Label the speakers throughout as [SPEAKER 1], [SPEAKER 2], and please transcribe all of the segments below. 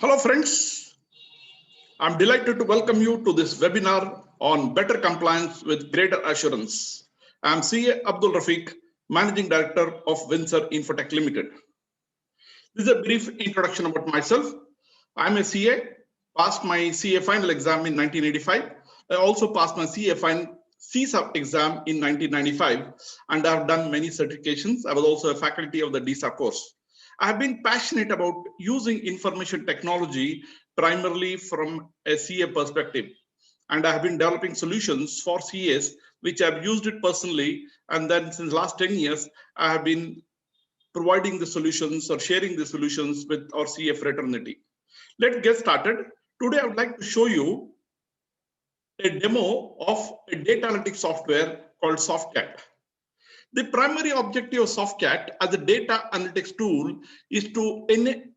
[SPEAKER 1] Hello friends, I'm delighted to welcome you to this webinar on better compliance with greater assurance. I'm CA Abdul Rafiq, Managing Director of Windsor Infotech Limited. This is a brief introduction about myself. I'm a CA, passed my CA final exam in 1985. I also passed my CA final CSA exam in 1995, and I've done many certifications. I was also a faculty of the DISA course. I have been passionate about using information technology primarily from a CA perspective. And I have been developing solutions for CAs, which I've used it personally. And then since the last 10 years, I have been providing the solutions or sharing the solutions with our CA fraternity. Let's get started. Today, I would like to show you a demo of a data analytics software called Softcat. The primary objective of Softcat as a data analytics tool is to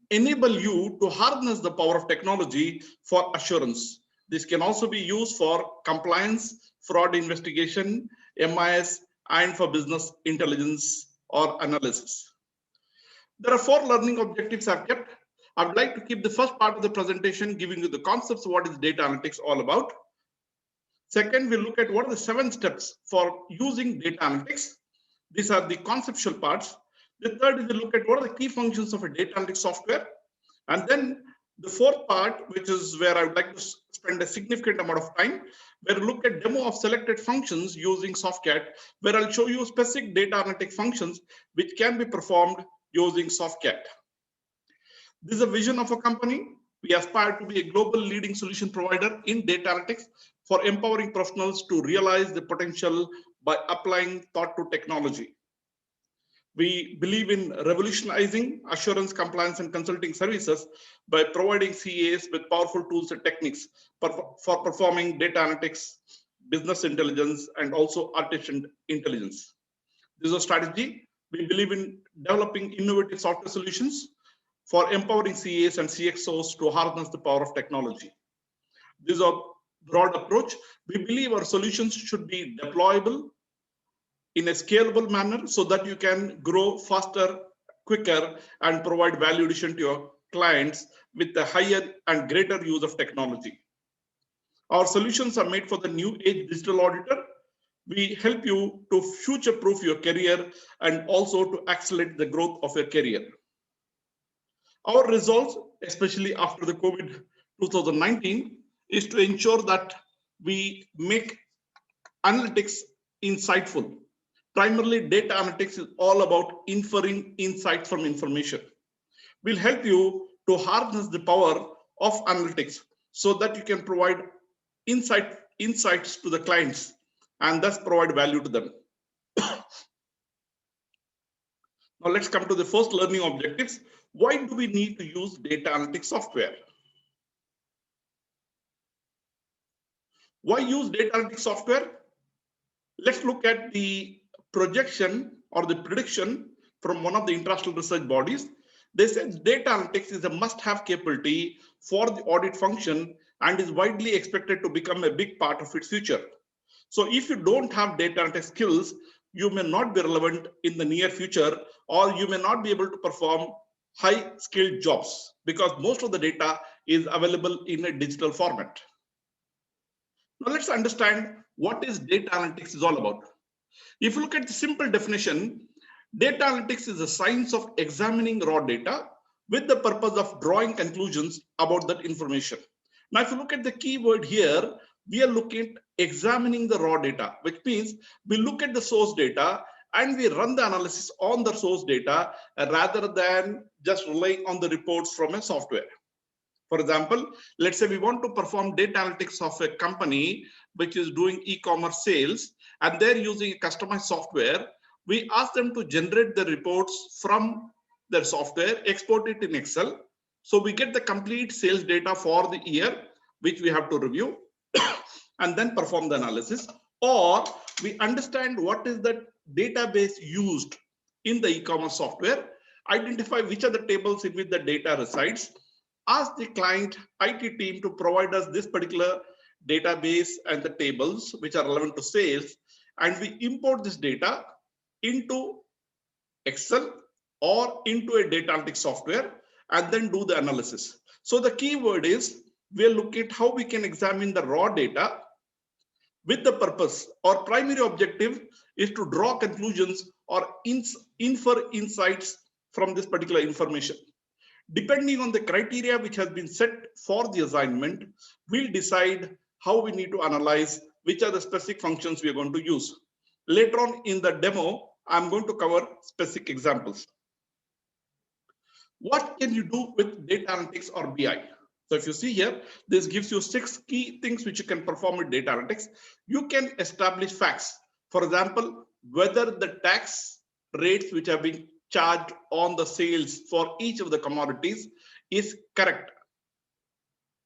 [SPEAKER 1] enable you to harness the power of technology for assurance. This can also be used for compliance, fraud investigation, MIS, and for business intelligence or analysis. There are 4 learning objectives I've kept. I would like to keep the first part of the presentation giving you the concepts of what is data analytics all about. Second, we'll look at what are the 7 steps for using data analytics. These are the conceptual parts. The third is to look at what are the key functions of a data analytics software. And then the fourth part, which is where I would like to spend a significant amount of time, where we look at demo of selected functions using Softcat, where I'll show you specific data analytic functions which can be performed using Softcat. This is a vision of a company. We aspire to be a global leading solution provider in data analytics for empowering professionals to realize the potential by applying thought to technology. We believe in revolutionizing assurance, compliance, and consulting services by providing CAs with powerful tools and techniques for performing data analytics, business intelligence, and also artificial intelligence. This is a strategy. We believe in developing innovative software solutions for empowering CAs and CXOs to harness the power of technology. This is a broad approach. We believe our solutions should be deployable in a scalable manner so that you can grow faster, quicker, and provide value addition to your clients with a higher and greater use of technology. Our solutions are made for the new age digital auditor. We help you to future-proof your career and also to accelerate the growth of your career. Our results, especially after the COVID 2019, is to ensure that we make analytics insightful. Primarily, data analytics is all about inferring insights from information. We'll help you to harness the power of analytics so that you can provide insights to the clients and thus provide value to them. Now let's come to the first learning objectives. Why do we need to use data analytics software? Why use data analytics software? Let's look at the projection or the prediction from one of the international research bodies. They said data analytics is a must-have capability for the audit function and is widely expected to become a big part of its future. So if you don't have data analytics skills, you may not be relevant in the near future, or you may not be able to perform high-skilled jobs because most of the data is available in a digital format. Now let's understand what is data analytics is all about. If you look at the simple definition, data analytics is the science of examining raw data with the purpose of drawing conclusions about that information. Now, if you look at the keyword here, we are looking at examining the raw data, which means we look at the source data and we run the analysis on the source data rather than just relying on the reports from a software. For example, let's say we want to perform data analytics of a company which is doing e-commerce sales and they're using a customized software. We ask them to generate the reports from their software, export it in Excel. So we get the complete sales data for the year, which we have to review and then perform the analysis. Or we understand what is the database used in the e-commerce software, identify which are the tables in which the data resides, ask the client IT team to provide us this particular database and the tables which are relevant to sales, and we import this data into Excel or into a data analytics software and then do the analysis. So the key word is we'll look at how we can examine the raw data with the purpose or primary objective is to draw conclusions or infer insights from this particular information. Depending on the criteria which has been set for the assignment, we'll decide how we need to analyze which are the specific functions we are going to use. Later on in the demo, I'm going to cover specific examples. What can you do with data analytics or BI? So if you see here, this gives you 6 key things which you can perform with data analytics. You can establish facts. For example, whether the tax rates which have been charged on the sales for each of the commodities is correct.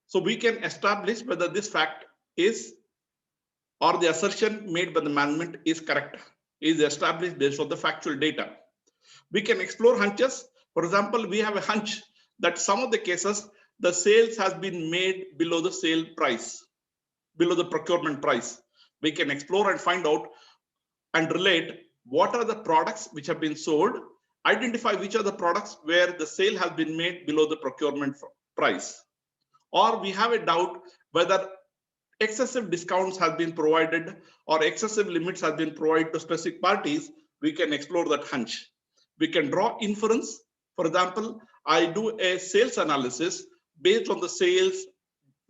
[SPEAKER 1] So we can establish whether this fact is or the assertion made by the management is correct, is established based on the factual data. We can explore hunches. For example, we have a hunch that some of the cases, the sales has been made below the sale price, below the procurement price. We can explore and find out and relate what are the products which have been sold, identify which are the products where the sale has been made below the procurement price. Or we have a doubt whether excessive discounts have been provided or excessive limits have been provided to specific parties. We can explore that hunch. We can draw inference. For example, I do a sales analysis based on the sales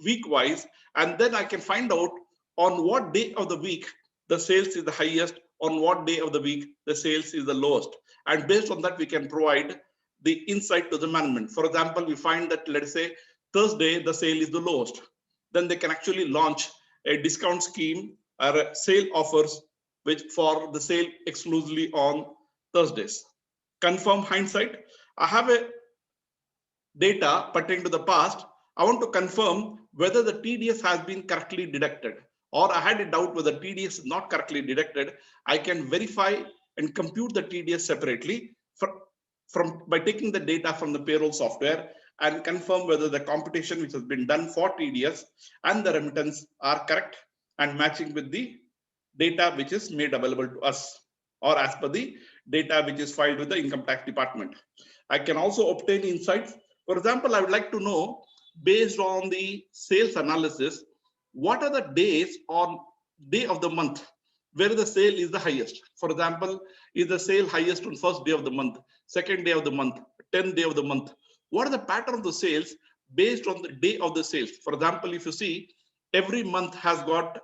[SPEAKER 1] week wise, and then I can find out on what day of the week the sales is the highest, on what day of the week the sales is the lowest. And based on that, we can provide the insight to the management. For example, we find that, let's say, Thursday, the sale is the lowest. Then they can actually launch a discount scheme or sale offers which for the sale exclusively on Thursdays. Confirm hindsight. I have a data pertaining to the past. I want to confirm whether the TDS has been correctly deducted, or I had a doubt whether TDS is not correctly deducted. I can verify and compute the TDS separately by taking the data from the payroll software and confirm whether the computation which has been done for TDS and the remittance are correct and matching with the data which is made available to us or as per the data which is filed with the income tax department. I can also obtain insights. For example, I would like to know, based on the sales analysis, what are the days on day of the month where the sale is the highest. For example, is the sale highest on first day of the month, second day of the month, 10th day of the month? What are the pattern of the sales based on the day of the sales? For example, if you see, every month has got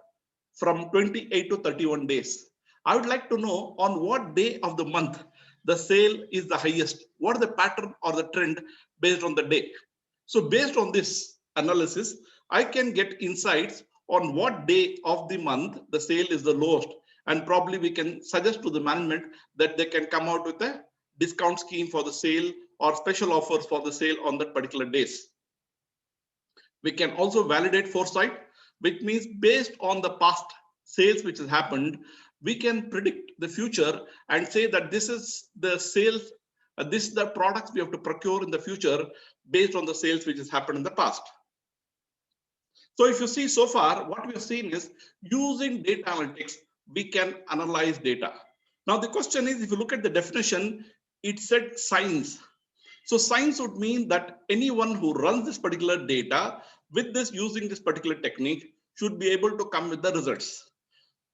[SPEAKER 1] from 28 to 31 days. I would like to know on what day of the month the sale is the highest. What is the pattern or the trend based on the day? So based on this analysis, I can get insights on what day of the month the sale is the lowest. And probably we can suggest to the management that they can come out with a discount scheme for the sale or special offers for the sale on that particular days. We can also validate foresight, which means based on the past sales which has happened, we can predict the future and say that this is the sales, this is the products we have to procure in the future based on the sales which has happened in the past. So if you see so far, what we have seen is using data analytics, we can analyze data. Now the question is, if you look at the definition, it said science. So science would mean that anyone who runs this particular data with this using this particular technique should be able to come with the results.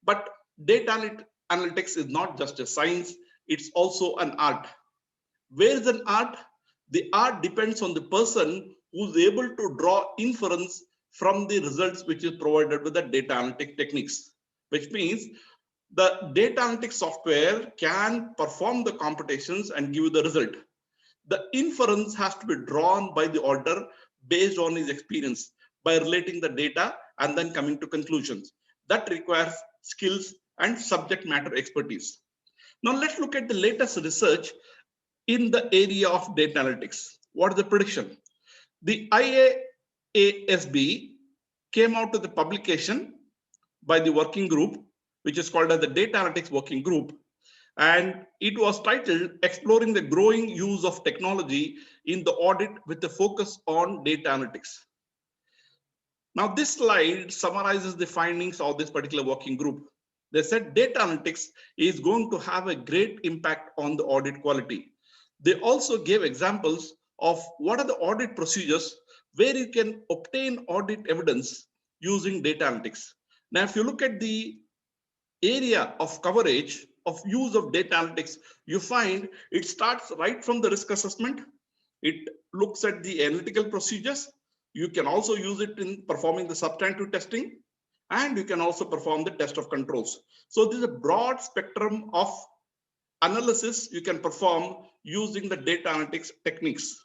[SPEAKER 1] But data analytics is not just a science, it's also an art. Where is an art? The art depends on the person who's able to draw inference from the results which is provided with the data analytic techniques, which means the data analytics software can perform the computations and give you the result. The inference has to be drawn by the auditor based on his experience by relating the data and then coming to conclusions. That requires skills and subject matter expertise. Now let's look at the latest research in the area of data analytics. What is the prediction? The IASB came out with a publication by the working group, which is called as the Data Analytics Working Group. And it was titled Exploring the Growing Use of Technology in the Audit with a Focus on Data Analytics. Now, this slide summarizes the findings of this particular working group. They said data analytics is going to have a great impact on the audit quality. They also gave examples of what are the audit procedures where you can obtain audit evidence using data analytics. Now, if you look at the area of coverage of use of data analytics, you find it starts right from the risk assessment. It looks at the analytical procedures. You can also use it in performing the substantive testing, and you can also perform the test of controls. So this is a broad spectrum of analysis you can perform using the data analytics techniques.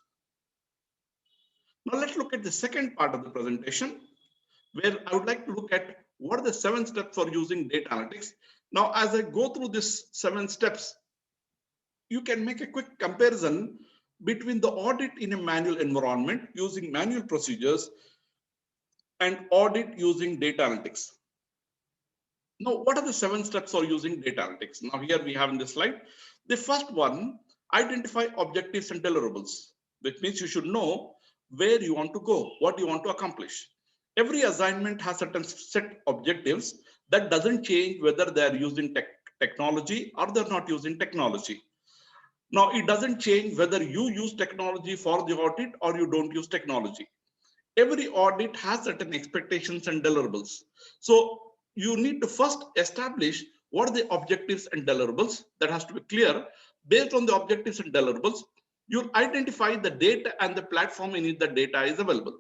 [SPEAKER 1] Now let's look at the second part of the presentation, where I would like to look at what are the 7 steps for using data analytics. Now, as I go through these 7 steps, you can make a quick comparison between the audit in a manual environment using manual procedures and audit using data analytics. Now, what are the 7 steps for using data analytics? Now, here we have in this slide. The first one, identify objectives and deliverables, which means you should know where you want to go, what you want to accomplish. Every assignment has certain set objectives that doesn't change whether they're using technology or they're not using technology. Now, it doesn't change whether you use technology for the audit or you don't use technology. Every audit has certain expectations and deliverables. So you need to first establish what are the objectives and deliverables. That has to be clear. Based on the objectives and deliverables, you'll identify the data and the platform in which the data is available.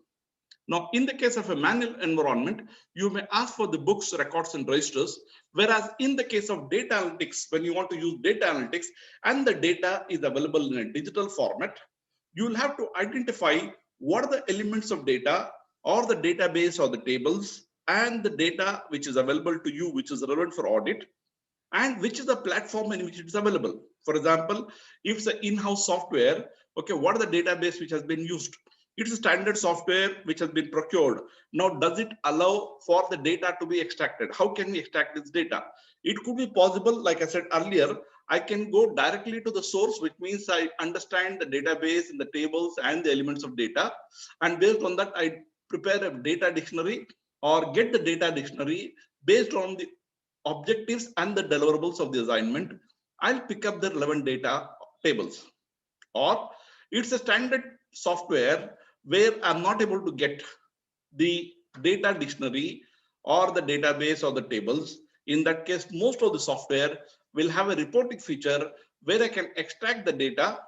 [SPEAKER 1] Now, in the case of a manual environment, you may ask for the books, records, and registers. Whereas in the case of data analytics, when you want to use data analytics and the data is available in a digital format, you'll have to identify what are the elements of data or the database or the tables and the data which is available to you, which is relevant for audit, and which is the platform in which it is available. For example, if it's an in-house software, okay, what are the database which has been used? It's a standard software which has been procured. Now, does it allow for the data to be extracted? How can we extract this data? It could be possible, like I said earlier, I can go directly to the source, which means I understand the database and the tables and the elements of data. And based on that, I prepare a data dictionary or get the data dictionary based on the objectives and the deliverables of the assignment. I'll pick up the relevant data tables. Or it's a standard software where I'm not able to get the data dictionary or the database or the tables. In that case, most of the software will have a reporting feature where I can extract the data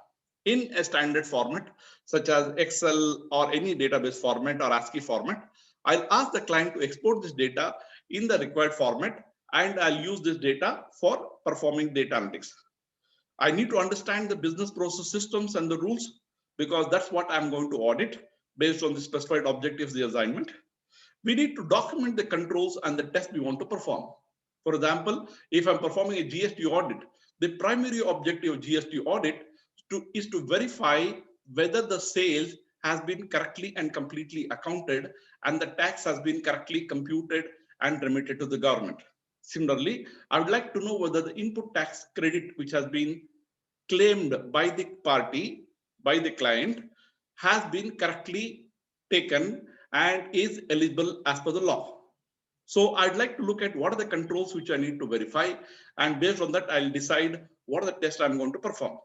[SPEAKER 1] in a standard format, such as Excel or any database format or ASCII format. I'll ask the client to export this data in the required format, and I'll use this data for performing data analytics. I need to understand the business process systems and the rules, because that's what I'm going to audit based on the specified objectives, the assignment. We need to document the controls and the test we want to perform. For example, if I'm performing a GST audit, the primary objective of GST audit is to verify whether the sales has been correctly and completely accounted and the tax has been correctly computed and remitted to the government. Similarly, I would like to know whether the input tax credit which has been claimed by the party, by the client, has been correctly taken and is eligible as per the law. So I'd like to look at what are the controls which I need to verify, and based on that, I'll decide what are the tests I'm going to perform.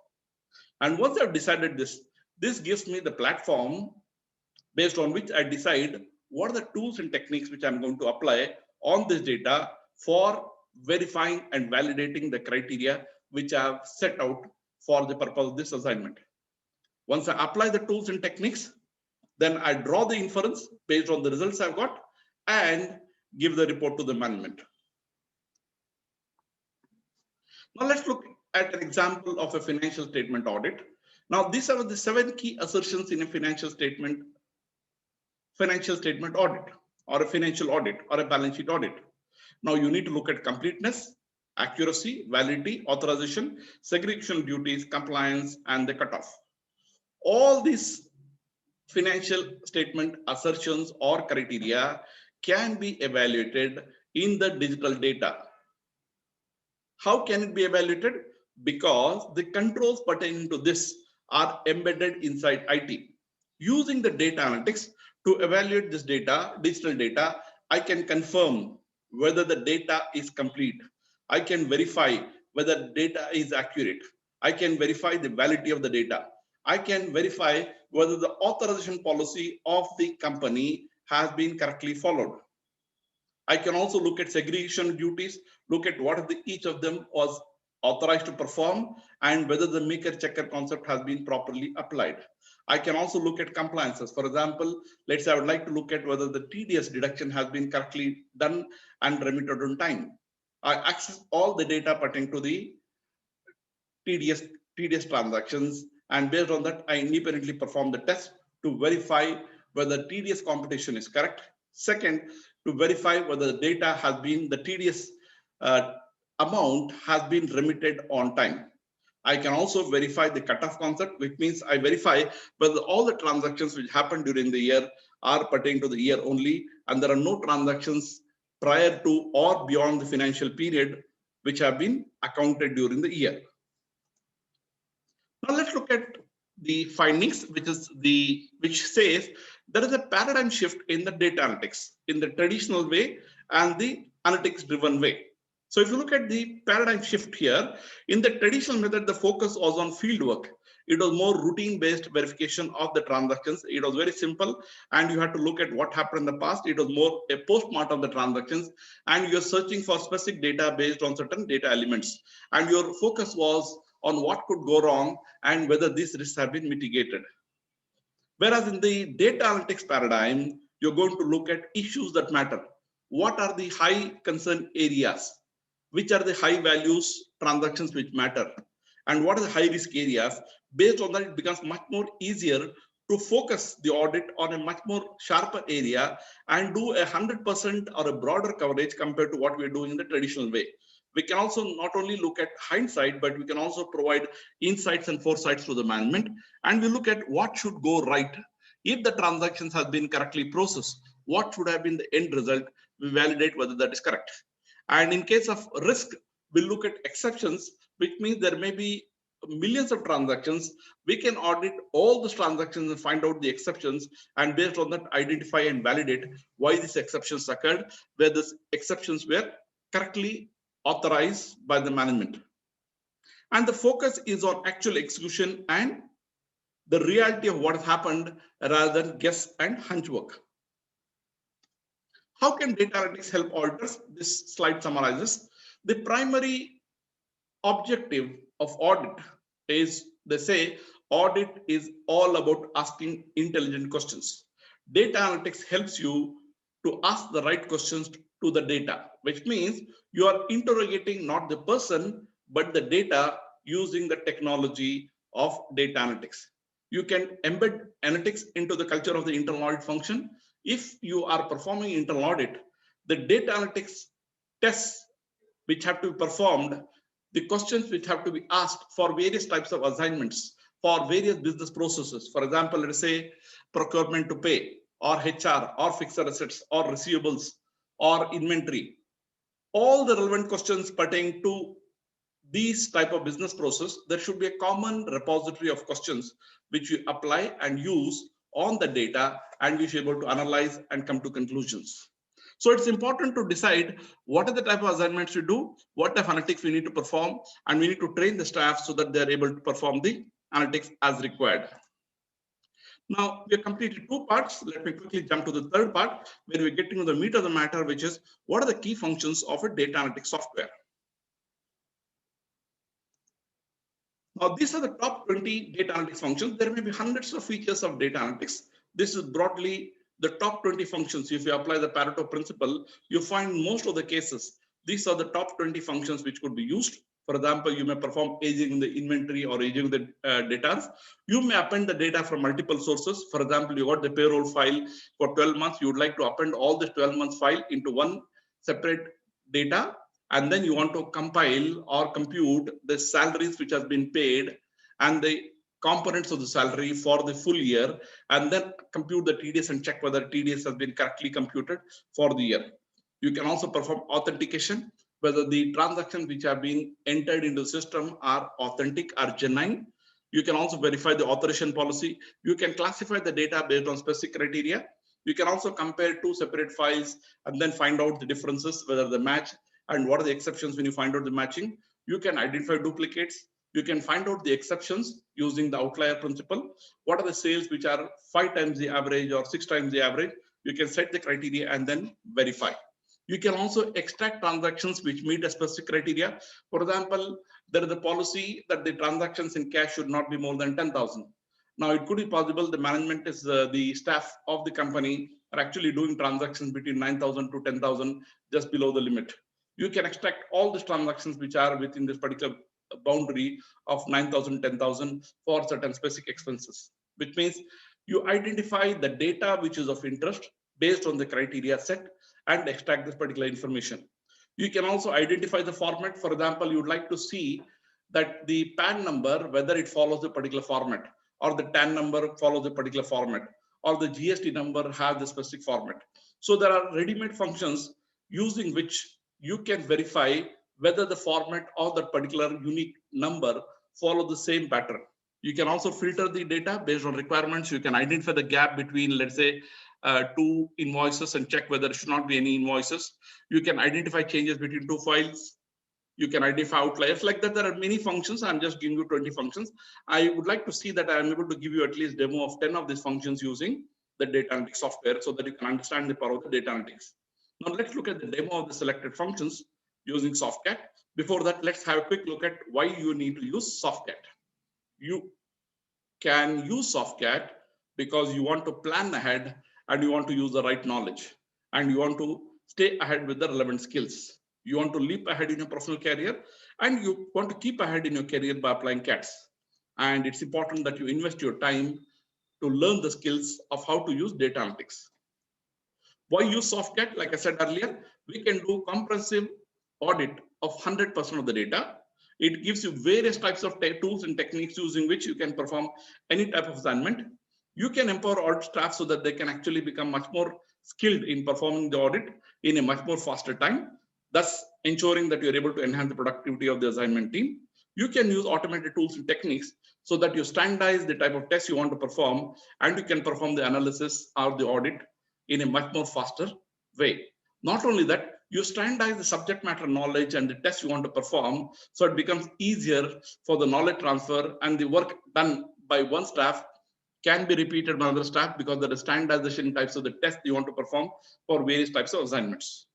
[SPEAKER 1] And once I've decided this gives me the platform based on which I decide what are the tools and techniques which I'm going to apply on this data for verifying and validating the criteria which I have set out for the purpose of this assignment. Once I apply the tools and techniques, then I draw the inference based on the results I've got and give the report to the management. Now let's look at an example of a financial statement audit. Now these are the 7 key assertions in a financial statement audit, or a financial audit, or a balance sheet audit. Now you need to look at completeness, accuracy, validity, authorization, segregation duties, compliance, and the cutoff. All these financial statement assertions or criteria can be evaluated in the digital data. How can it be evaluated? Because the controls pertaining to this are embedded inside IT. Using the data analytics to evaluate this data, digital data, I can confirm whether the data is complete. I can verify whether data is accurate. I can verify the validity of the data. I can verify whether the authorization policy of the company has been correctly followed. I can also look at segregation duties, look at what each of them was authorized to perform and whether the maker checker concept has been properly applied. I can also look at compliances. For example, let's say I would like to look at whether the TDS deduction has been correctly done and remitted on time. I access all the data pertaining to the TDS transactions, and based on that, I independently perform the test to verify whether TDS computation is correct. Second, to verify whether the data has been, the TDS amount has been remitted on time. I can also verify the cutoff concept, which means I verify whether all the transactions which happened during the year are pertaining to the year only, and there are no transactions prior to or beyond the financial period which have been accounted during the year. Now let's look at the findings, which says there is a paradigm shift in the data analytics in the traditional way and the analytics driven way. So if you look at the paradigm shift here, in the traditional method, the focus was on field work. It was more routine based verification of the transactions. It was very simple and you had to look at what happened in the past. It was more a post-mortem of the transactions and you're searching for specific data based on certain data elements. And your focus was on what could go wrong and whether these risks have been mitigated. Whereas in the data analytics paradigm, you're going to look at issues that matter. What are the high concern areas? Which are the high values transactions which matter? And what are the high risk areas? Based on that, it becomes much more easier to focus the audit on a much more sharper area and do 100% or a broader coverage compared to what we're doing in the traditional way. We can also not only look at hindsight, but we can also provide insights and foresights to the management. And we look at what should go right. If the transactions have been correctly processed, what should have been the end result? We validate whether that is correct. And in case of risk, we look at exceptions, which means there may be millions of transactions. We can audit all those transactions and find out the exceptions, and based on that, identify and validate why these exceptions occurred, where these exceptions were correctly authorized by the management. And the focus is on actual execution and the reality of what has happened rather than guess and hunch work. How can data analytics help auditors? This slide summarizes. The primary objective of audit is, they say, audit is all about asking intelligent questions. Data analytics helps you to ask the right questions to the data, which means you are interrogating not the person, but the data using the technology of data analytics. You can embed analytics into the culture of the internal audit function. If you are performing internal audit, the data analytics tests which have to be performed, the questions which have to be asked for various types of assignments, for various business processes. For example, let us say procurement to pay, or HR, or fixed assets, or receivables, or inventory. All the relevant questions pertaining to these type of business process, there should be a common repository of questions which you apply and use on the data, and we should be able to analyze and come to conclusions. So it's important to decide what are the type of assignments we do, what type of analytics we need to perform, and we need to train the staff so that they're able to perform the analytics as required. Now, we have completed two parts. Let me quickly jump to the third part, where we're getting to the meat of the matter, which is what are the key functions of a data analytics software. Now, these are the top 20 data analytics functions. There may be hundreds of features of data analytics. This is broadly the top 20 functions. If you apply the Pareto principle, you find most of the cases, these are the top 20 functions which could be used. For example, you may perform aging in the inventory or aging the data. You may append the data from multiple sources. For example, you got the payroll file for 12 months. You would like to append all the 12 months file into one separate data. And then you want to compile or compute the salaries which has been paid and the components of the salary for the full year, and then compute the TDS and check whether TDS has been correctly computed for the year. You can also perform authentication, whether the transactions which have been entered into the system are authentic, are genuine. You can also verify the authorization policy. You can classify the data based on specific criteria. You can also compare two separate files and then find out the differences, whether they match, and what are the exceptions when you find out the matching. You can identify duplicates. You can find out the exceptions using the outlier principle. What are the sales which are 5 times the average or 6 times the average? You can set the criteria and then verify. You can also extract transactions which meet a specific criteria. For example, there is a policy that the transactions in cash should not be more than 10,000. Now, it could be possible the management is the staff of the company are actually doing transactions between 9,000 to 10,000, just below the limit. You can extract all these transactions which are within this particular boundary of 9,000, 10,000 for certain specific expenses, which means you identify the data which is of interest based on the criteria set and extract this particular information. You can also identify the format. For example, you would like to see that the PAN number, whether it follows a particular format, or the TAN number follows a particular format, or the GST number has the specific format. So there are ready-made functions using which you can verify whether the format or that particular unique number follow the same pattern. You can also filter the data based on requirements. You can identify the gap between, let's say, two invoices and check whether there should not be any invoices. You can identify changes between two files. You can identify outliers. Like that, there are many functions. I'm just giving you 20 functions. I would like to see that I'm able to give you at least demo of 10 of these functions using the data analytics software so that you can understand the power of the data analytics. Now let's look at the demo of the selected functions using Softcat. Before that, let's have a quick look at why you need to use Softcat. You can use Softcat because you want to plan ahead and you want to use the right knowledge and you want to stay ahead with the relevant skills. You want to leap ahead in your professional career and you want to keep ahead in your career by applying CATs. And it's important that you invest your time to learn the skills of how to use data analytics. Why use Softcat? Like I said earlier, we can do comprehensive audit of 100% of the data. It gives you various types of tools and techniques using which you can perform any type of assignment. You can empower audit staff so that they can actually become much more skilled in performing the audit in a much more faster time, thus ensuring that you're able to enhance the productivity of the assignment team. You can use automated tools and techniques so that you standardize the type of tests you want to perform and you can perform the analysis or the audit in a much more faster way. Not only that, you standardize the subject matter knowledge and the tests you want to perform, so it becomes easier for the knowledge transfer and the work done by one staff can be repeated by another staff because there is standardization types of the test you want to perform for various types of assignments.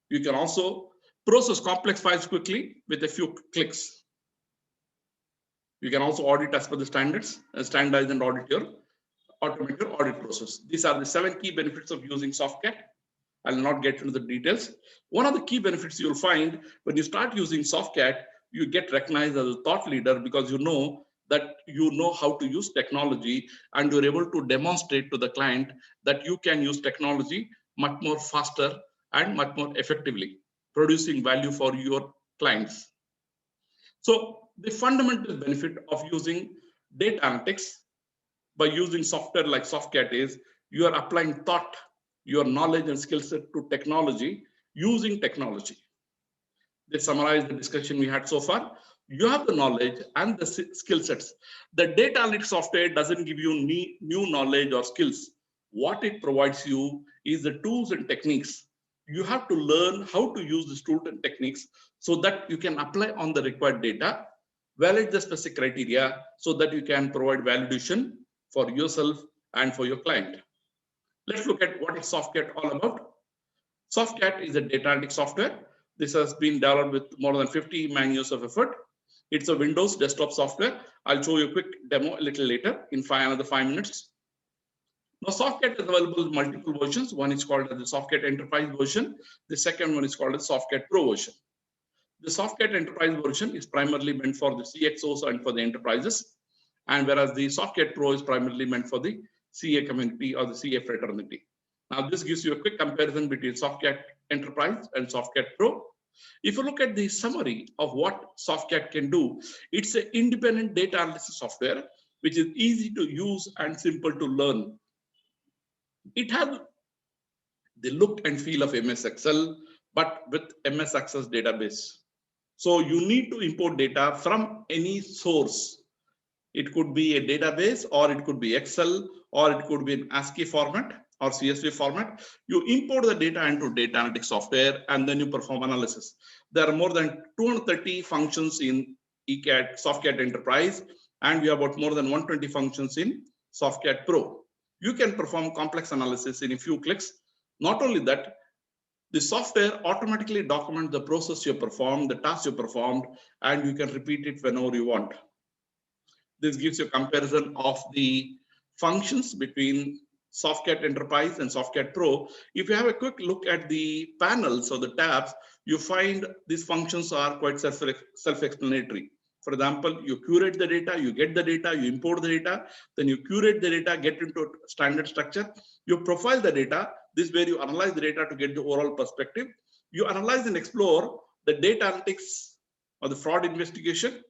[SPEAKER 1] You can also process complex files quickly with a few clicks. You can also audit as per the standards, standardize and audit your automate your audit process. These are the 7 key benefits of using Softcat. I'll not get into the details. One of the key benefits you'll find when you start using Softcat, you get recognized as a thought leader because you know that you know how to use technology and you're able to demonstrate to the client that you can use technology much more faster and much more effectively, producing value for your clients. So the fundamental benefit of using data analytics by using software like Softcat is you are applying thought, your knowledge and skill set to technology using technology. They summarize the discussion we had so far. You have the knowledge and the skill sets. The data analytics software doesn't give you new knowledge or skills. What it provides you is the tools and techniques. You have to learn how to use these tools and techniques so that you can apply on the required data, validate the specific criteria so that you can provide validation for yourself and for your client. Let's look at what is Softcat all about. Softcat is a data analytics software. This has been developed with more than 50 man-years of effort. It's a Windows desktop software. I'll show you a quick demo a little later in another 5 minutes. Now, Softcat is available in multiple versions. One is called the Softcat Enterprise version. The second one is called the Softcat Pro version. The Softcat Enterprise version is primarily meant for the CXOs and for the enterprises, and whereas the Softcat Pro is primarily meant for the CA community or the CA fraternity. Now, this gives you a quick comparison between Softcat Enterprise and Softcat Pro. If you look at the summary of what Softcat can do, it's an independent data analysis software, which is easy to use and simple to learn. It has the look and feel of MS Excel, but with MS Access database. So you need to import data from any source. It could be a database, or it could be Excel, or it could be an ASCII format or CSV format. You import the data into data analytics software and then you perform analysis. There are more than 230 functions in ECAT, Softcat Enterprise, and we have about more than 120 functions in Softcat Pro. You can perform complex analysis in a few clicks. Not only that, the software automatically documents the process you performed, the task you performed, and you can repeat it whenever you want. This gives you a comparison of the functions between Softcat Enterprise and Softcat Pro. If you have a quick look at the panels or the tabs, you find these functions are quite self-explanatory. For example, you curate the data, you get the data, you import the data, then you curate the data, get into standard structure, you profile the data. This is where you analyze the data to get the overall perspective. You analyze and explore the data analytics or the fraud investigation.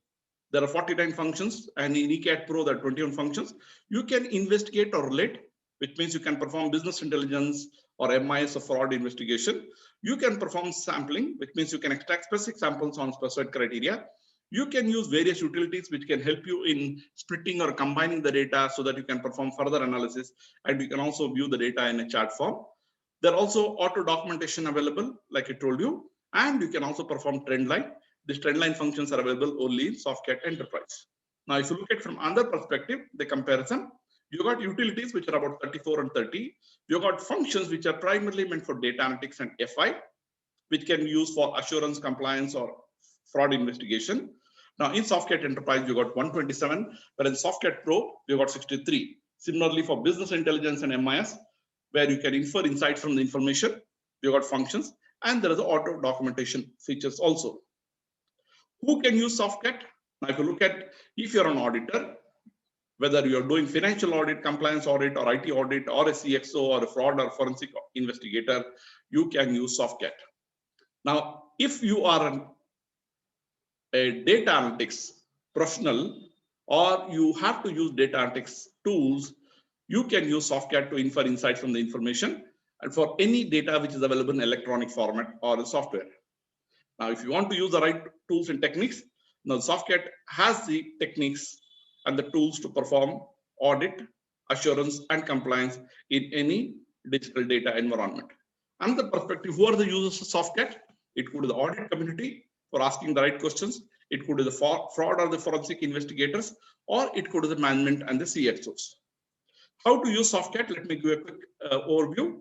[SPEAKER 1] There are 49 functions, and in ECAT Pro, there are 21 functions. You can investigate or relate, which means you can perform business intelligence or MIS or fraud investigation. You can perform sampling, which means you can extract specific samples on specified criteria. You can use various utilities which can help you in splitting or combining the data so that you can perform further analysis, and you can also view the data in a chart form. There are also auto documentation available, like I told you, and you can also perform trend line. These trend line functions are available only in Softcat Enterprise. Now, if you look at from another perspective, the comparison, you got utilities which are about 34 and 30. You got functions which are primarily meant for data analytics and FI, which can be used for assurance, compliance, or fraud investigation. Now, in Softcat Enterprise, you got 127, but in Softcat Pro, you got 63. Similarly, for business intelligence and MIS, where you can infer insights from the information, you got functions, and there is auto documentation features also. Who can use Softcat? Now, if you look at, if you're an auditor, whether you're doing financial audit, compliance audit, or IT audit, or a CXO, or a fraud or forensic investigator, you can use Softcat. Now, if you are a data analytics professional, or you have to use data analytics tools, you can use Softcat to infer insights from the information and for any data which is available in electronic format or the software. Now, if you want to use the right tools and techniques, now Softcat has the techniques and the tools to perform audit, assurance, and compliance in any digital data environment. Another perspective, who are the users of Softcat? It could be the audit community for asking the right questions. It could be the fraud or the forensic investigators, or it could be the management and the CXOs. How to use Softcat? Let me give you a quick overview.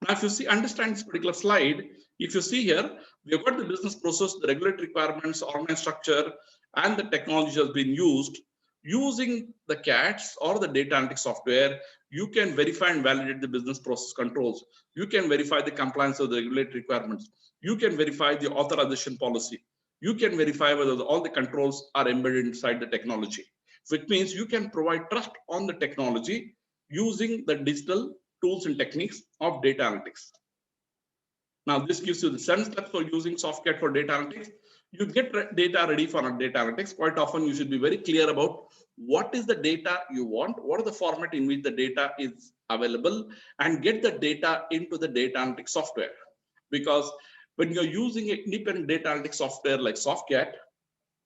[SPEAKER 1] Now, if you see, understand this particular slide, if you see here, we have got the business process, the regulatory requirements, organized structure, and the technology has been used. Using the CATs or the data analytics software, you can verify and validate the business process controls. You can verify the compliance of the regulatory requirements. You can verify the authorization policy. You can verify whether all the controls are embedded inside the technology. So it means you can provide trust on the technology using the digital tools and techniques of data analytics. Now, this gives you the 7 steps for using Softcat for data analytics. You get data ready for data analytics. Quite often, you should be very clear about what is the data you want, what is the format in which the data is available, and get the data into the data analytics software. Because when you're using an independent data analytics software like Softcat,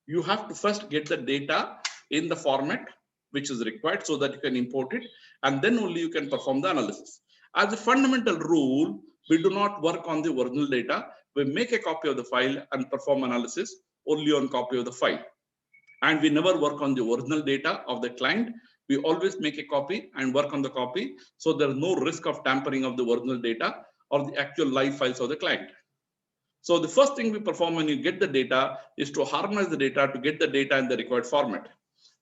[SPEAKER 1] you have to first get the data in the format which is required so that you can import it, and then only you can perform the analysis. As a fundamental rule, we do not work on the original data. We make a copy of the file and perform analysis only on copy of the file. And we never work on the original data of the client. We always make a copy and work on the copy. So there's no risk of tampering of the original data or the actual live files of the client. So the first thing we perform when you get the data is to harmonize the data to get the data in the required format.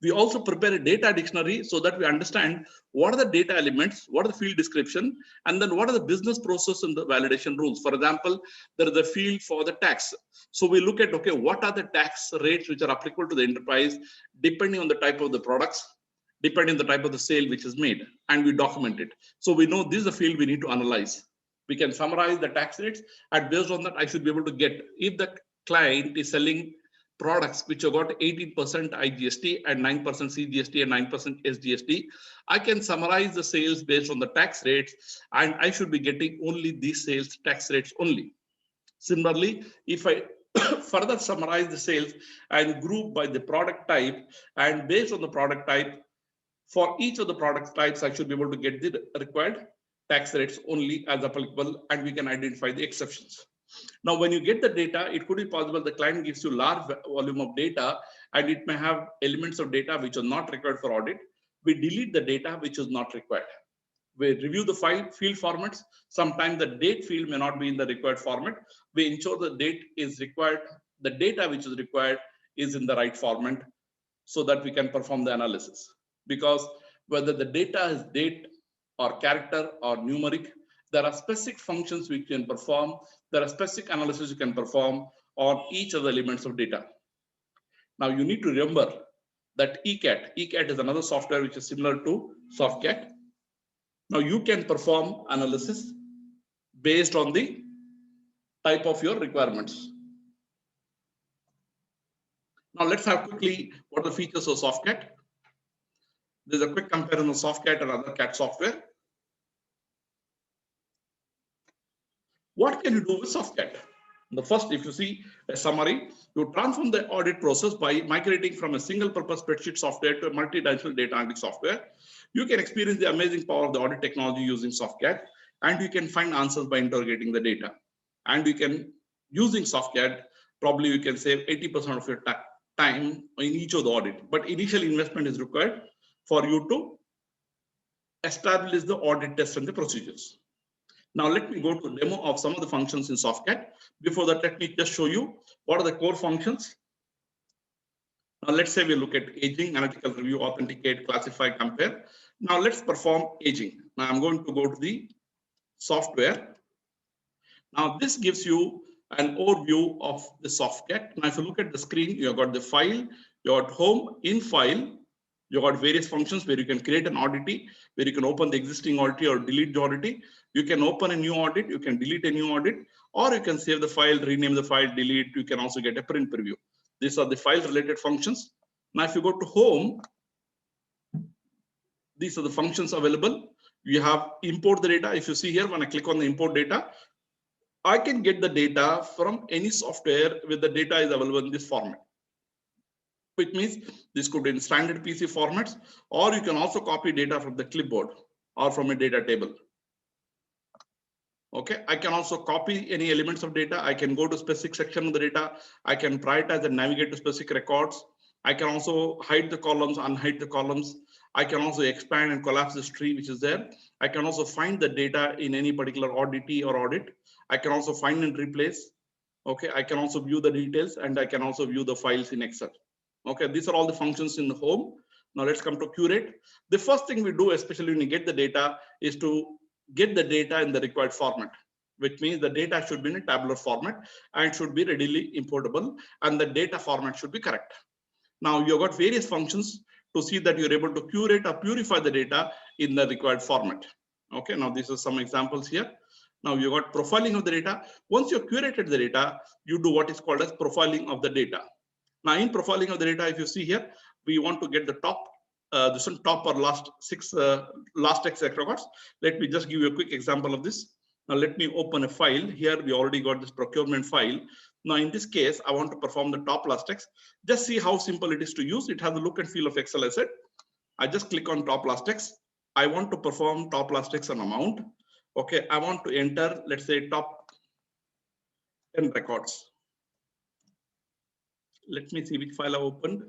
[SPEAKER 1] We also prepare a data dictionary so that we understand what are the data elements, what are the field description, and then what are the business process and the validation rules. For example, there is a field for the tax. So we look at, okay, what are the tax rates which are applicable to the enterprise, depending on the type of the products, depending on the type of the sale which is made, and we document it. So we know this is a field we need to analyze. We can summarize the tax rates, and based on that, I should be able to get, if the client is selling products which have got 18% IGST and 9% CGST and 9% SGST, I can summarize the sales based on the tax rates, and I should be getting only these sales tax rates only. Similarly, if I further summarize the sales and group by the product type, and based on the product type, for each of the product types, I should be able to get the required tax rates only as applicable, and we can identify the exceptions. Now, when you get the data, it could be possible the client gives you large volume of data, and it may have elements of data which are not required for audit. We delete the data which is not required. We review the field formats. Sometimes the date field may not be in the required format. We ensure the date is required, the data which is required is in the right format so that we can perform the analysis. Because whether the data is date or character or numeric, there are specific functions we can perform. There are specific analysis you can perform on each of the elements of data. Now you need to remember that ECAT is another software which is similar to Softcat. Now you can perform analysis based on the type of your requirements. Now let's have quickly what are the features of Softcat. There's a quick comparison of Softcat and other CAT software. What can you do with Softcat? The first, if you see a summary, you transform the audit process by migrating from a single purpose spreadsheet software to a multi-dimensional data analytics software. You can experience the amazing power of the audit technology using Softcat, and you can find answers by interrogating the data. And you can, using Softcat, probably you can save 80% of your time in each of the audit. But initial investment is required for you to establish the audit tests and the procedures. Now let me go to a demo of some of the functions in Softcat. Before that, let me just show you what are the core functions. Now let's say we look at aging, analytical review, authenticate, classify, compare. Now let's perform aging. Now I'm going to go to the software. Now this gives you an overview of the Softcat. Now if you look at the screen, you have got the file, you got home, in file, you got various functions where you can create an auditee, where you can open the existing auditee or delete the auditee. You can open a new audit, you can delete a new audit, or you can save the file, rename the file, delete. You can also get a print preview. These are the file related functions. Now, if you go to home, these are the functions available. You have import the data. If you see here, when I click on the import data, I can get the data from any software where the data is available in this format. Which means this could be in standard PC formats, or you can also copy data from the clipboard or from a data table. Okay, I can also copy any elements of data. I can go to specific section of the data. I can prioritize and navigate to specific records. I can also hide the columns, unhide the columns. I can also expand and collapse this tree which is there. I can also find the data in any particular auditee or audit. I can also find and replace. Okay, I can also view the details, and I can also view the files in Excel. Okay, these are all the functions in the home. Now let's come to curate. The first thing we do, especially when you get the data, is to get the data in the required format, which means the data should be in a tabular format and should be readily importable, and the data format should be correct. Now you've got various functions to see that you're able to curate or purify the data in the required format. Okay, now these are some examples here. Now you got profiling of the data. Once you've curated the data, you do what is called as profiling of the data. Now in profiling of the data, if you see here, we want to get the top, this one top or last X records. Let me just give you a quick example of this. Now let me open a file. Here we already got this procurement file. Now in this case, I want to perform the top last X. Just see how simple it is to use. It has the look and feel of Excel asset. I just click on top last X. I want to perform top last X an amount. Okay, I want to enter, let's say, top 10 records. Let me see which file I opened.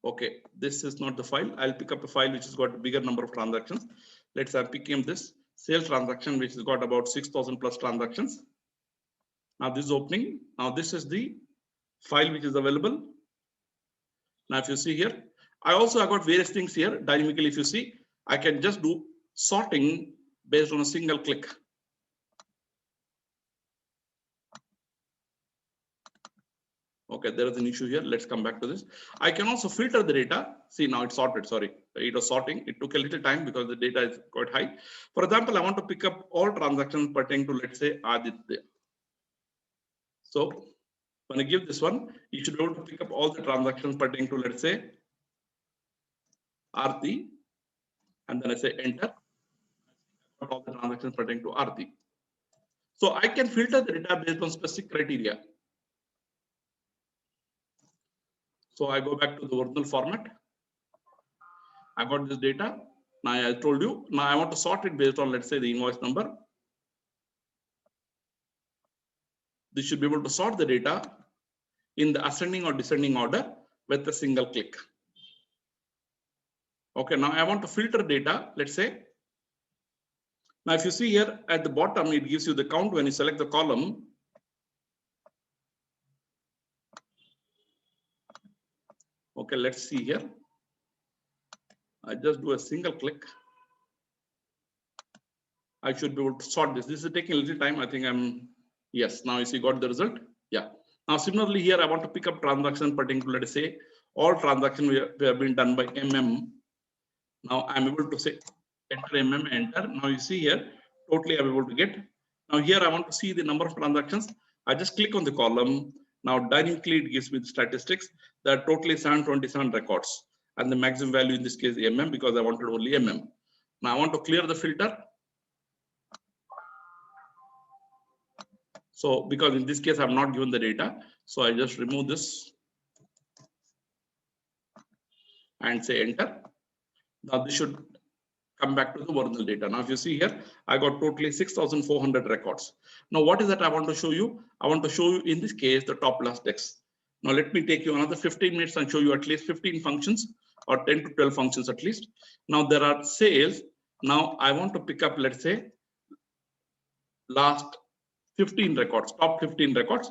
[SPEAKER 1] Okay, this is not the file. I'll pick up a file which has got a bigger number of transactions. Let's say I pick him this sales transaction, which has got about 6,000 plus transactions. Now this is opening. Now this is the file which is available. Now if you see here, I also have got various things here dynamically. If you see, I can just do sorting based on a single click. Okay, there is an issue here. Let's come back to this. I can also filter the data. See, now it's sorted. Sorry, it was sorting. It took a little time because the data is quite high. For example, I want to pick up all transactions pertaining to, let's say, Aditya. So when I give this one, you should be able to pick up all the transactions pertaining to, let's say, Aarti. And then I say enter. All the transactions pertaining to Aarti. So I can filter the data based on specific criteria. So I go back to the original format. I got this data. Now I told you, now I want to sort it based on, let's say, the invoice number. This should be able to sort the data in the ascending or descending order with a single click. Okay, now I want to filter data, let's say. Now, if you see here at the bottom, it gives you the count when you select the column. Okay, let's see here. I just do a single click. I should be able to sort this. This is taking a little time. I think yes, now you see got the result. Yeah. Now, similarly here, I want to pick up transaction particular, let's say all transactions we have been done by MM. Now I'm able to say enter MM, enter. Now you see here, totally I'm able to get. Now here I want to see the number of transactions. I just click on the column. Now dynamically it gives me the statistics. There are totally 727 records. And the maximum value in this case MM because I wanted only MM. Now I want to clear the filter. So because in this case I'm not given the data. So I just remove this and say enter. Now this should come back to the original data. Now, if you see here, I got totally 6,400 records. Now, what is that I want to show you? I want to show you in this case, the top last text. Now, let me take you another 15 minutes and show you at least 15 functions or 10 to 12 functions at least. Now, there are sales. Now, I want to pick up, let's say, last 15 records, top 15 records.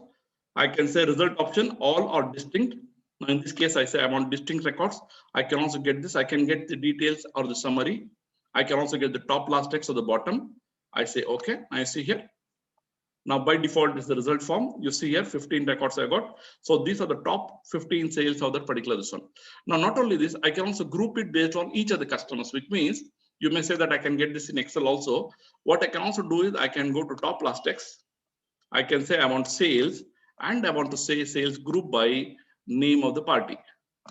[SPEAKER 1] I can say result option, all or distinct. Now, in this case, I say I want distinct records. I can also get this. I can get the details or the summary. I can also get the top last text or the bottom. I say, okay, I see here. Now, by default is the result form. You see here, 15 records I got. So these are the top 15 sales of that particular this one. Now, not only this, I can also group it based on each of the customers, which means you may say that I can get this in Excel also. What I can also do is I can go to top last text. I can say I want sales and I want to say sales group by name of the party,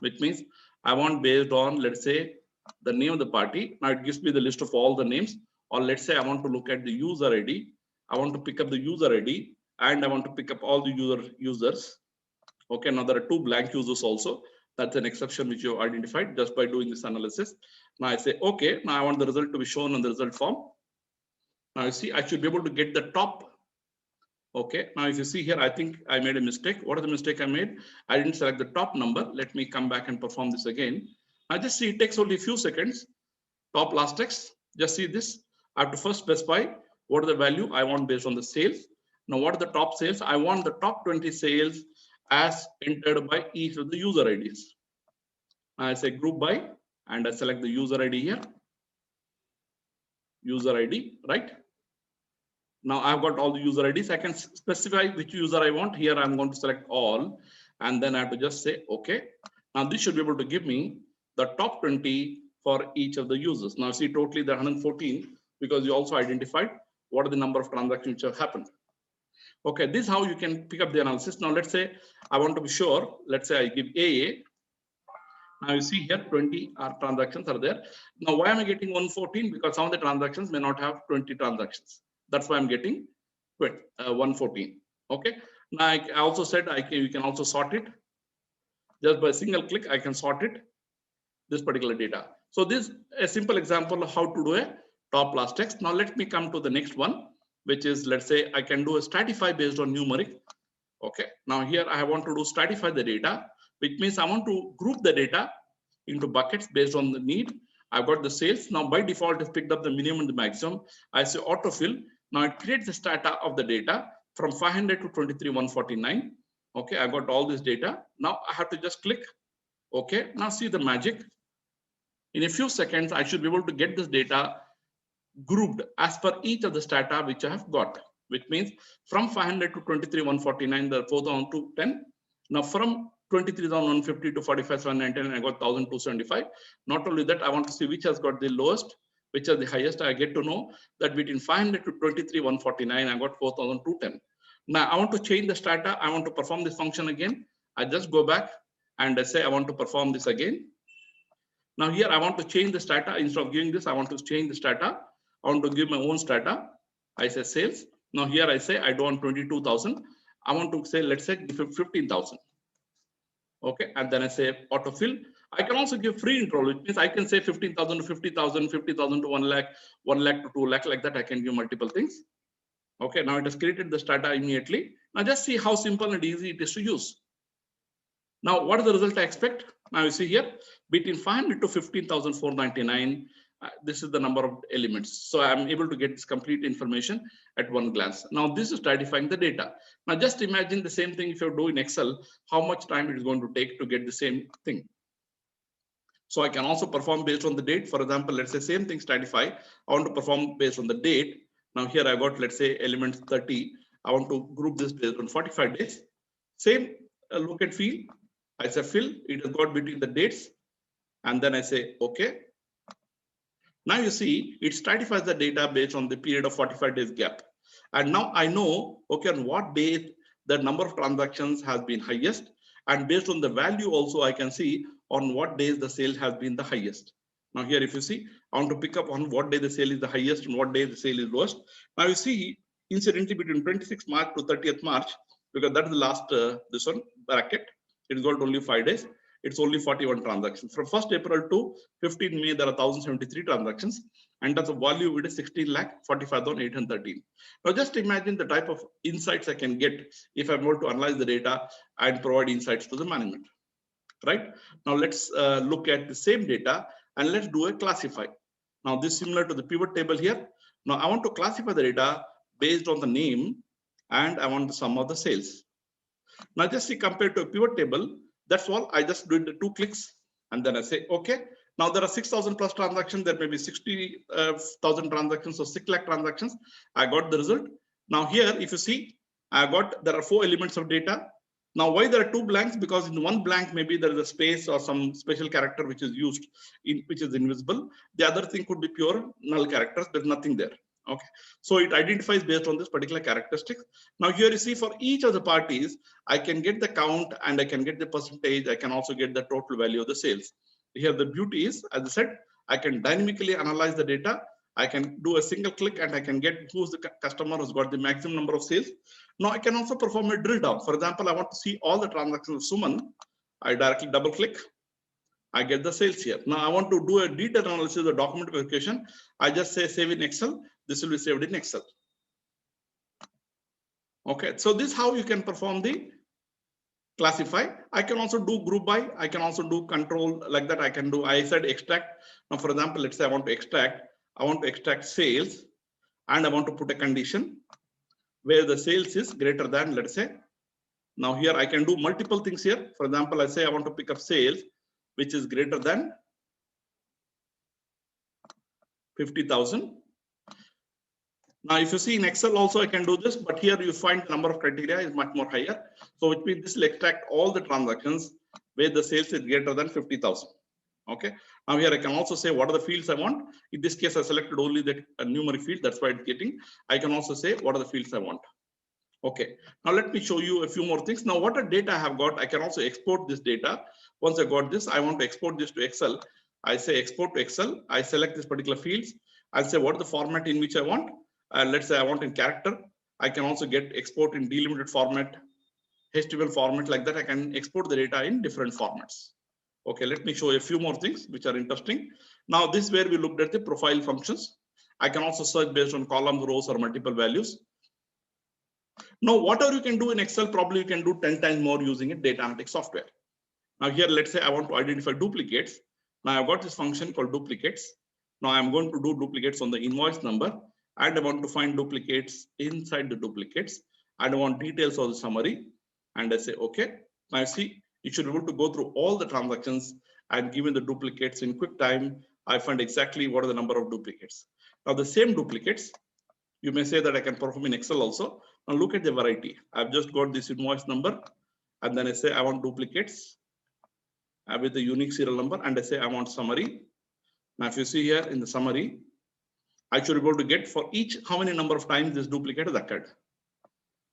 [SPEAKER 1] which means I want based on, let's say, the name of the party. Now it gives me the list of all the names, or let's say I want to look at the user ID. I want to pick up the user ID and I want to pick up all the users. Okay, now there are 2 blank users also. That's an exception which you have identified just by doing this analysis. Now I say, okay, now I want the result to be shown on the result form. Now you see, I should be able to get the top. Okay, now if you see here, I think I made a mistake. What is the mistake I made? I didn't select the top number. Let me come back and perform this again. I just see it takes only a few seconds. Top last text, just see this. I have to first specify what is the value I want based on the sales. Now, what are the top sales? I want the top 20 sales as entered by each of the user IDs. I say group by, and I select the user ID here. User ID, right? Now I've got all the user IDs. I can specify which user I want. Here I'm going to select all, and then I have to just say okay. Now this should be able to give me the top 20 for each of the users. Now see totally the 114 because you also identified what are the number of transactions which have happened. Okay, this is how you can pick up the analysis. Now let's say I want to be sure. Let's say I give AA. Now you see here 20 transactions are there. Now why am I getting 114? Because some of the transactions may not have 20 transactions. That's why I'm getting 114. Okay. Now I also said you can also sort it. Just by a single click, I can sort it, this particular data. So this is a simple example of how to do a top last text. Now let me come to the next one, which is, let's say I can do a stratify based on numeric. Okay. Now here I want to do stratify the data, which means I want to group the data into buckets based on the need. I've got the sales. Now by default, it's picked up the minimum and the maximum. I say autofill. Now it creates the strata of the data from 500 to 23,149. Okay, I got all this data. Now I have to just click. Okay, now see the magic. In a few seconds, I should be able to get this data grouped as per each of the strata which I have got, which means from 500 to 23,149, the 4,210. Now from 23,150 to 45,799, I got 1,275. Not only that, I want to see which has got the lowest, which is the highest. I get to know that between 500 to 23,149, I got 4,210. Now I want to change the strata. I want to perform this function again. I just go back and I say I want to perform this again. Now here I want to change the strata. Instead of giving this, I want to change the strata. I want to give my own strata. I say sales. Now here I say I don't want 22,000. I want to say, let's say 15,000. Okay, and then I say autofill. I can also give free intro, which means I can say 15,000 to 50,000, 50,000 to 1 lakh, 1 lakh to 2 lakh, like that. I can give multiple things. Okay, now it has created the strata immediately. Now just see how simple and easy it is to use. Now, what is the result I expect? Now you see here, between 500 to 15,499, this is the number of elements. So I'm able to get this complete information at one glance. Now this is stratifying the data. Now just imagine the same thing if you do in Excel, how much time it is going to take to get the same thing. So I can also perform based on the date. For example, let's say same thing stratify. I want to perform based on the date. Now here I got, let's say elements 30. I want to group this based on 45 days. Same look and feel. I say fill, it has got between the dates. And then I say, okay. Now you see, it stratifies the data based on the period of 45 days gap. And now I know, okay, on what day the number of transactions has been highest. And based on the value also, I can see on what days the sale has been the highest. Now here, if you see, I want to pick up on what day the sale is the highest and what day the sale is lowest. Now you see, incidentally, between 26th March to 30th March, because that is the last, this one bracket, it's got only 5 days. It's only 41 transactions. From 1st April to 15 May, there are 1,073 transactions. And that's a value, it is 16,45,813. Now just imagine the type of insights I can get if I'm able to analyze the data and provide insights to the management, right? Now let's look at the same data and let's do a classify. Now this is similar to the pivot table here. Now I want to classify the data based on the name and I want the sum of the sales. Now just see compared to a pivot table, that's all. I just did the 2 clicks and then I say, okay. Now there are 6,000 plus transactions. There may be 60,000 transactions or 6 lakh transactions. I got the result. Now here, if you see, there are 4 elements of data. Now why there are 2 blanks? Because in one blank, maybe there is a space or some special character which is used, which is invisible. The other thing could be pure null characters. There's nothing there. Okay, so it identifies based on this particular characteristics. Now here you see for each of the parties, I can get the count and I can get the percentage. I can also get the total value of the sales. Here the beauty is, as I said, I can dynamically analyze the data. I can do a single click and I can get who's the customer who's got the maximum number of sales. Now I can also perform a drill down. For example, I want to see all the transactions of Suman. I directly double click. I get the sales here. Now I want to do a detailed analysis of the document verification. I just say save in Excel. This will be saved in Excel. Okay, so this is how you can perform the classify. I can also do group by. I can also do control like that. I can do, I said extract. Now, for example, let's say I want to extract sales and I want to put a condition where the sales is greater than, let's say. Now here I can do multiple things here. For example, I say I want to pick up sales which is greater than 50,000. Now, if you see in Excel also, I can do this, but here you find the number of criteria is much more higher. So which means this will extract all the transactions where the sales is greater than 50,000. Okay. Now here I can also say what are the fields I want. In this case, I selected only the numeric field. That's why it's getting. I can also say what are the fields I want. Okay. Now let me show you a few more things. Now what data I have got, I can also export this data. Once I got this, I want to export this to Excel. I say export to Excel. I select this particular fields. I'll say what is the format in which I want. Let's say I want in character. I can also get export in delimited format, HTML format like that. I can export the data in different formats. Okay, let me show you a few more things which are interesting. Now this is where we looked at the profile functions. I can also search based on columns, rows, or multiple values. Now, whatever you can do in Excel, probably you can do 10 times more using a data analytics software. Now here, let's say I want to identify duplicates. Now I've got this function called duplicates. Now I'm going to do duplicates on the invoice number. And I want to find duplicates inside the duplicates. And I want details of the summary. And I say, okay. Now see, you should be able to go through all the transactions and given the duplicates in quick time, I find exactly what are the number of duplicates. Now the same duplicates, you may say that I can perform in Excel also. Now look at the variety. I've just got this invoice number. And then I say I want duplicates with the unique serial number. And I say I want summary. Now if you see here in the summary, I should be able to get for each how many number of times this duplicate has occurred.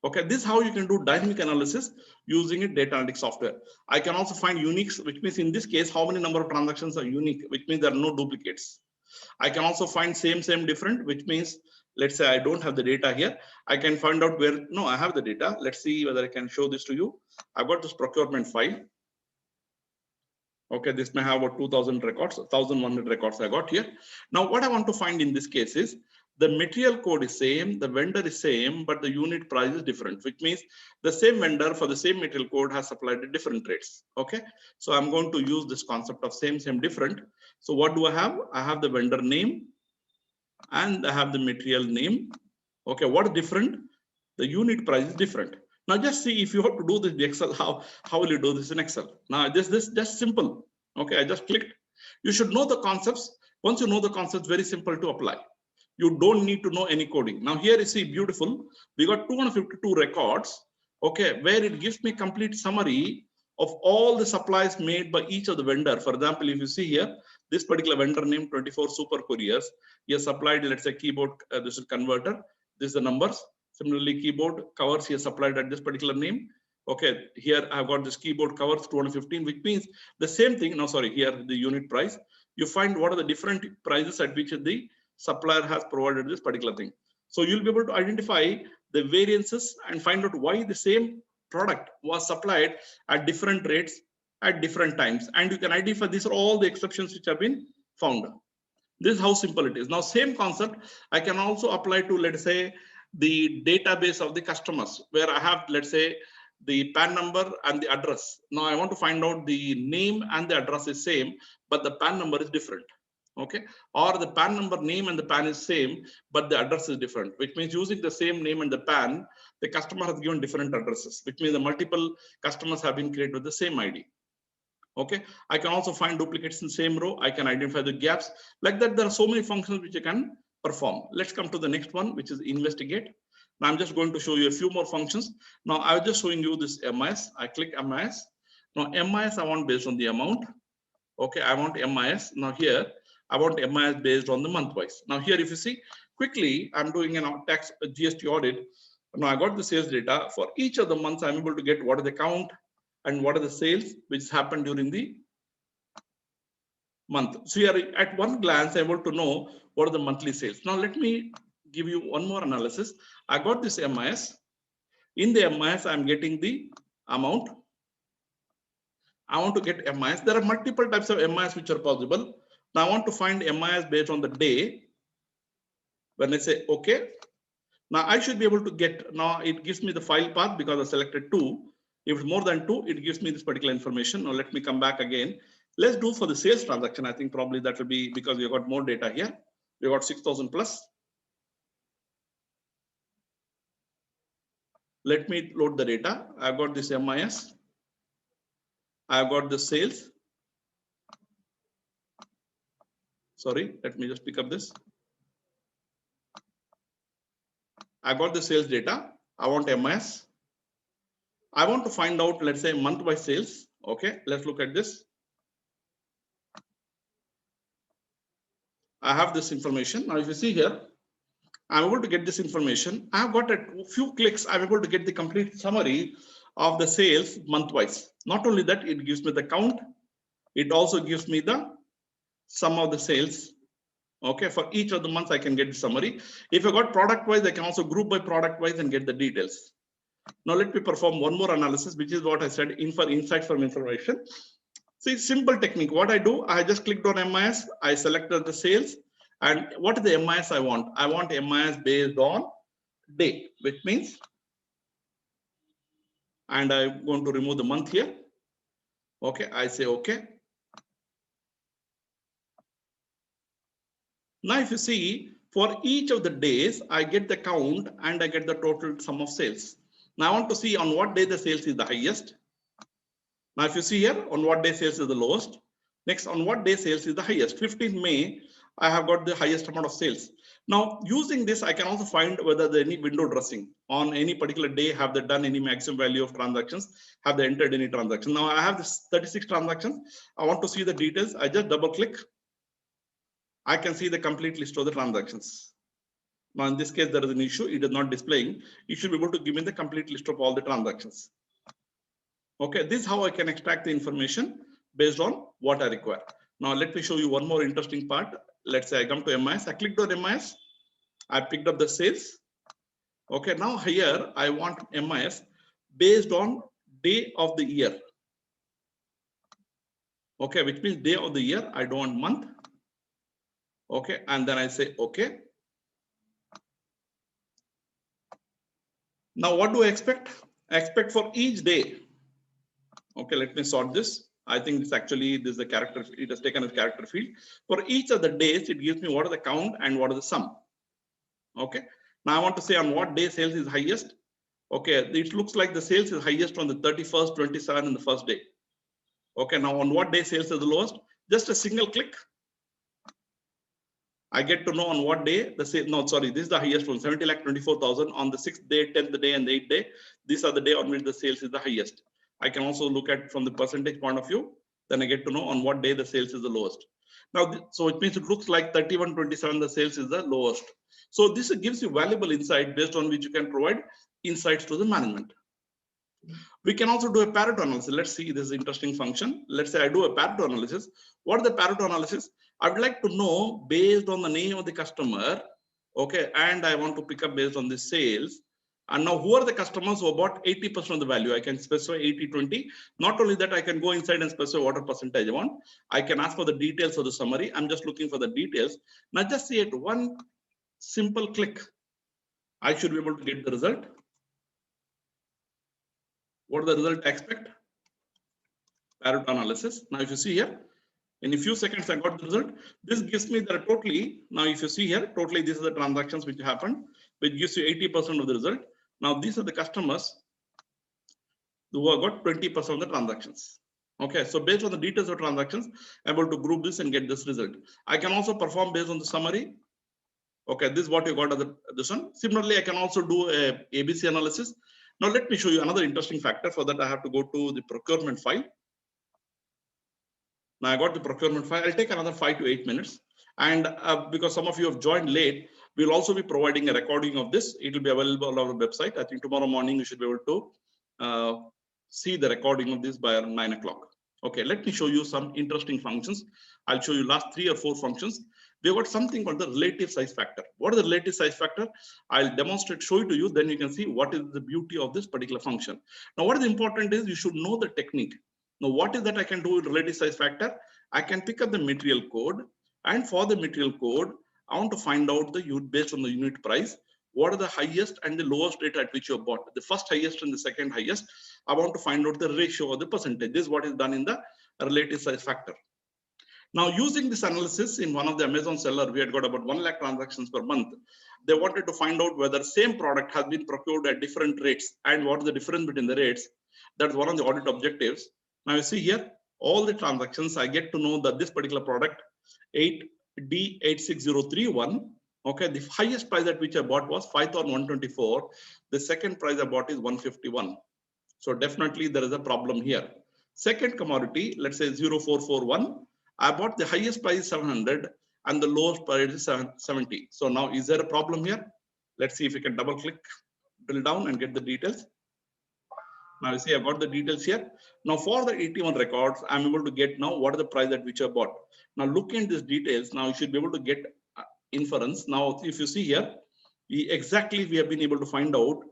[SPEAKER 1] Okay, this is how you can do dynamic analysis using a data analytics software. I can also find uniques, which means in this case, how many number of transactions are unique, which means there are no duplicates. I can also find same, different, which means, let's say I don't have the data here. I can find out where, no, I have the data. Let's see whether I can show this to you. I've got this procurement file. Okay, this may have about 2,000 records, 1,100 records I got here. Now, what I want to find in this case is the material code is same, the vendor is same, but the unit price is different, which means the same vendor for the same material code has supplied at different rates. Okay, so I'm going to use this concept of same, different. So what do I have? I have the vendor name and I have the material name. Okay, what is different? The unit price is different. Now just see if you have to do this in Excel, how will you do this in Excel? Now this just simple. Okay, I just clicked. You should know the concepts. Once you know the concepts, very simple to apply. You don't need to know any coding. Now here you see beautiful. We got 252 records. Okay, where it gives me complete summary of all the supplies made by each of the vendor. For example, if you see here, this particular vendor name 24 Super Couriers, he has supplied, let's say, keyboard, this is converter, this is the numbers. Similarly, keyboard covers he has supplied at this particular name. Okay, here I've got this keyboard covers 215, which means the same thing. No, sorry, here the unit price. You find what are the different prices at which the supplier has provided this particular thing. So you'll be able to identify the variances and find out why the same product was supplied at different rates at different times. And you can identify these are all the exceptions which have been found. This is how simple it is. Now, same concept I can also apply to, let's say, the database of the customers, where I have, let's say, the PAN number and the address. Now I want to find out the name and the address is same, but the PAN number is different. Okay, or the PAN number, name and the PAN is same, but the address is different, which means using the same name and the PAN, the customer has given different addresses, which means the multiple customers have been created with the same ID. Okay, I can also find duplicates in same row. I can identify the gaps. Like that, there are so many functions which you can perform. Let's come to the next one, which is investigate. Now I'm just going to show you a few more functions. Now I was just showing you this MIS. I click MIS. Now MIS I want based on the amount. Okay, I want MIS. Now here I want MIS based on the month wise. Now here, if you see quickly, I'm doing an tax GST audit. Now I got the sales data for each of the months. I'm able to get what is the count and what are the sales which happened during the month. So here at one glance, I'm able to know what are the monthly sales. Now let me give you one more analysis. I got this MIS. In the MIS, I'm getting the amount. I want to get MIS. There are multiple types of MIS which are possible. Now I want to find MIS based on the day. When I say okay, now I should be able to get, now it gives me the file path because I selected 2. If it's more than 2, it gives me this particular information. Now let me come back again. Let's do for the sales transaction. I think probably that will be because we got more data here. We got 6,000 plus. Let me load the data. I've got this MIS. I've got the sales. Sorry, let me just pick up this. I got the sales data. I want MIS. I want to find out, let's say, month by sales. Okay, let's look at this. I have this information. Now, if you see here, I'm able to get this information. I've got a few clicks. I'm able to get the complete summary of the sales month wise. Not only that, it gives me the count. It also gives me the sum of the sales. Okay, for each of the months, I can get the summary. If I got product wise, I can also group by product wise and get the details. Now let me perform one more analysis, which is what I said in for insights from information. See, simple technique. What I do, I just clicked on MIS. I selected the sales. And what is the MIS I want? I want MIS based on day, which means, and I'm going to remove the month here. Okay, I say okay. Now, if you see, for each of the days, I get the count and I get the total sum of sales. Now, I want to see on what day the sales is the highest. Now, if you see here, on what day sales is the lowest. Next, on what day sales is the highest. 15th May, I have got the highest amount of sales. Now, using this, I can also find whether there any window dressing on any particular day. Have they done any maximum value of transactions? Have they entered any transaction? Now, I have this 36 transactions. I want to see the details. I just double click. I can see the complete list of the transactions. Now, in this case, there is an issue. It is not displaying. You should be able to give me the complete list of all the transactions. Okay, this is how I can extract the information based on what I require. Now, let me show you one more interesting part. Let's say I come to MIS. I clicked on MIS. I picked up the sales. Okay, now here I want MIS based on day of the year. Okay, which means day of the year. I don't want month. Okay, and then I say okay. Now, what do I expect? I expect for each day. Okay, let me sort this. I think this is the character. It has taken a character field. For each of the days, it gives me what are the count and what are the sum. Okay. Now I want to say on what day sales is highest. Okay, it looks like the sales is highest on the 31st, 27, and the first day. Okay, now on what day sales is the lowest? Just a single click. I get to know on what day the sale. No, sorry, this is the highest one, 70,24,000 on the 6th day, 10th day, and the 8th day. These are the day on which the sales is the highest. I can also look at from the percentage point of view. Then I get to know on what day the sales is the lowest. Now, so it means it looks like 31/27 the sales is the lowest. So this gives you valuable insight based on which you can provide insights to the management. We can also do a Pareto analysis. Let's see, this is an interesting function. Let's say I do a Pareto analysis. What is the Pareto analysis? I would like to know based on the name of the customer, okay, and I want to pick up based on the sales. And now who are the customers who bought 80% of the value? I can specify 80-20. Not only that, I can go inside and specify what percentage I want. I can ask for the details of the summary. I'm just looking for the details. Now just see it, one simple click, I should be able to get the result. What is the result I expect? Pareto analysis. Now if you see here, in a few seconds I got the result. This gives me the totally, now if you see here, totally these are the transactions which happened, which gives you 80% of the result. Now these are the customers who have got 20% of the transactions. Okay, so based on the details of transactions, I'm able to group this and get this result. I can also perform based on the summary. Okay, this is what you got at this one. Similarly, I can also do a ABC analysis. Now let me show you another interesting factor. For that, I have to go to the procurement file. Now I got the procurement file. I'll take another 5 to 8 minutes. And because some of you have joined late, we'll also be providing a recording of this. It will be available on our website. I think tomorrow morning you should be able to see the recording of this by around 9 o'clock. Okay, let me show you some interesting functions. I'll show you last 3 or 4 functions. We've got something called the relative size factor. What is the relative size factor? I'll demonstrate, show it to you, then you can see what is the beauty of this particular function. Now, what is important is you should know the technique. Now, what is that I can do with relative size factor? I can pick up the material code, and for the material code, I want to find out the unit based on the unit price. What are the highest and the lowest rate at which you have bought? The first highest and the second highest. I want to find out the ratio or the percentage. This is what is done in the relative size factor. Now, using this analysis in one of the Amazon seller, we had got about 1 lakh transactions per month. They wanted to find out whether same product has been procured at different rates and what is the difference between the rates. That's one of the audit objectives. Now you see here, all the transactions, I get to know that this particular product, 8D86031, okay, the highest price at which I bought was 5,124. The second price I bought is 151. So definitely there is a problem here. Second commodity, let's say 0441. I bought the highest price 700 and the lowest price is 70. So now is there a problem here? Let's see if we can double click, drill down and get the details. Now you see I've got the details here. Now for the 81 records, I'm able to get now what is the price at which I bought. Now looking at these details, now you should be able to get inference. Now if you see here, exactly we have been able to find out.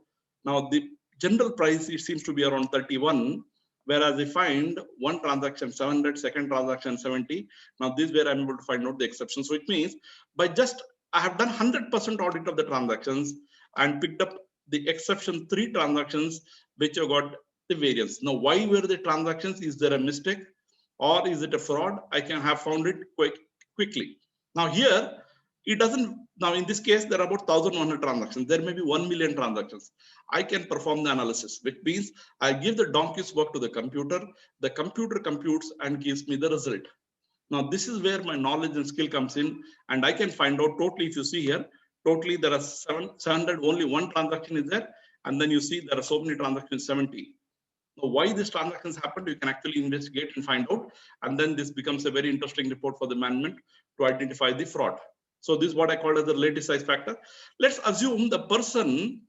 [SPEAKER 1] Now the general price, it seems to be around 31. Whereas I find one transaction 700, second transaction 70. Now this is where I'm able to find out the exception. So it means by just, I have done 100% audit of the transactions and picked up the exception 3 transactions which have got the variance. Now why were the transactions? Is there a mistake or is it a fraud? I can have found it quite quickly. Now here, it doesn't, now in this case, there are about 1,100 transactions. There may be 1 million transactions. I can perform the analysis, which means I give the donkey's work to the computer computes and gives me the result. Now, this is where my knowledge and skill comes in, and I can find out totally, if you see here, totally there are 700, only one transaction is there, and then you see there are so many transactions, 70. Now, why these transactions happened, you can actually investigate and find out, and then this becomes a very interesting report for the management to identify the fraud. So this is what I call as the relative size factor. Let's assume the person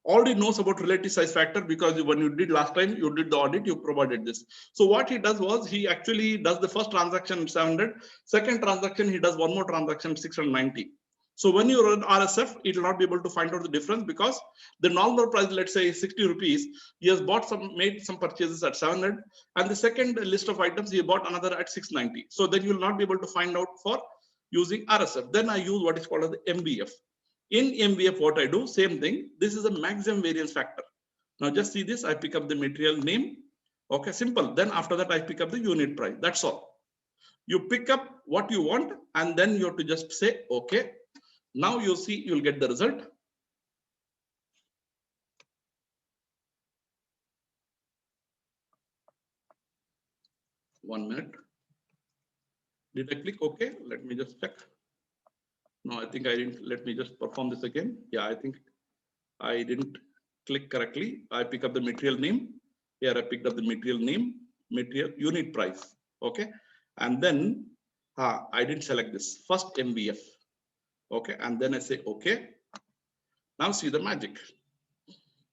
[SPEAKER 1] already knows about relative size factor because when you did last time, you did the audit, you provided this. So what he does was he actually does the first transaction 700, second transaction, he does one more transaction 690. So when you run RSF, it will not be able to find out the difference because the normal price, let's say 60 rupees, he has bought made some purchases at 700 and the second list of items, he bought another at 690. So then you will not be able to find out for using RSF. Then I use what is called as the MBF. In MVF, what I do, same thing. This is a maximum variance factor. Now just see this, I pick up the material name. Okay, simple. Then after that, I pick up the unit price. That's all. You pick up what you want and then you have to just say, okay. Now you see, you'll get the result. One minute. Did I click okay? Let me just check. No, I think I didn't. Let me just perform this again. Yeah, I think I didn't click correctly. I pick up the material name. Here I picked up the material name, material unit price. Okay. And then I didn't select this first MVF. Okay. And then I say, okay. Now see the magic.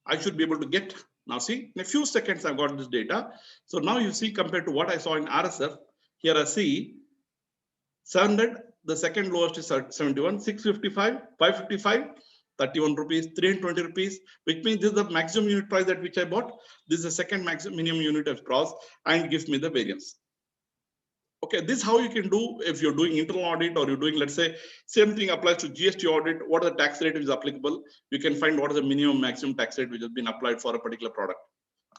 [SPEAKER 1] I should be able to get, now see, in a few seconds, I've got this data. So now you see, compared to what I saw in RSF, here I see 700, the second lowest is 71, 655, 555, 31 rupees, 320 rupees, which means this is the maximum unit price at which I bought. This is the second maximum minimum unit I've crossed and gives me the variance. Okay, this is how you can do if you're doing internal audit or you're doing, let's say, same thing applies to GST audit. What are the tax rate which is applicable? You can find what is the minimum maximum tax rate which has been applied for a particular product.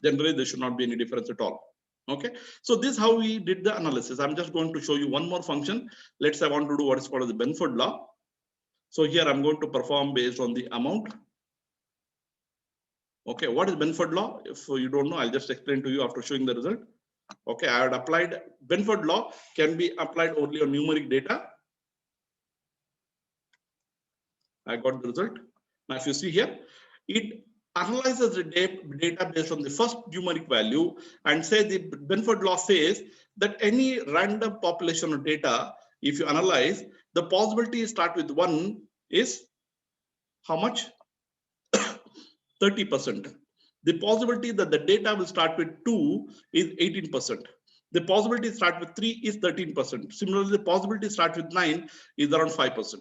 [SPEAKER 1] Generally, there should not be any difference at all. Okay, so this is how we did the analysis. I'm just going to show you one more function. Let's say I want to do what is called the Benford law. So here I'm going to perform based on the amount. Okay, what is Benford law? If you don't know, I'll just explain to you after showing the result. Okay, I had applied Benford law can be applied only on numeric data. I got the result. Now, if you see here, it analyzes the data based on the first numeric value and say the Benford law says that any random population of data, if you analyze, the possibility start with 1 is how much? 30%. The possibility that the data will start with 2 is 18%. The possibility to start with 3 is 13%. Similarly, the possibility to start with 9 is around 5%.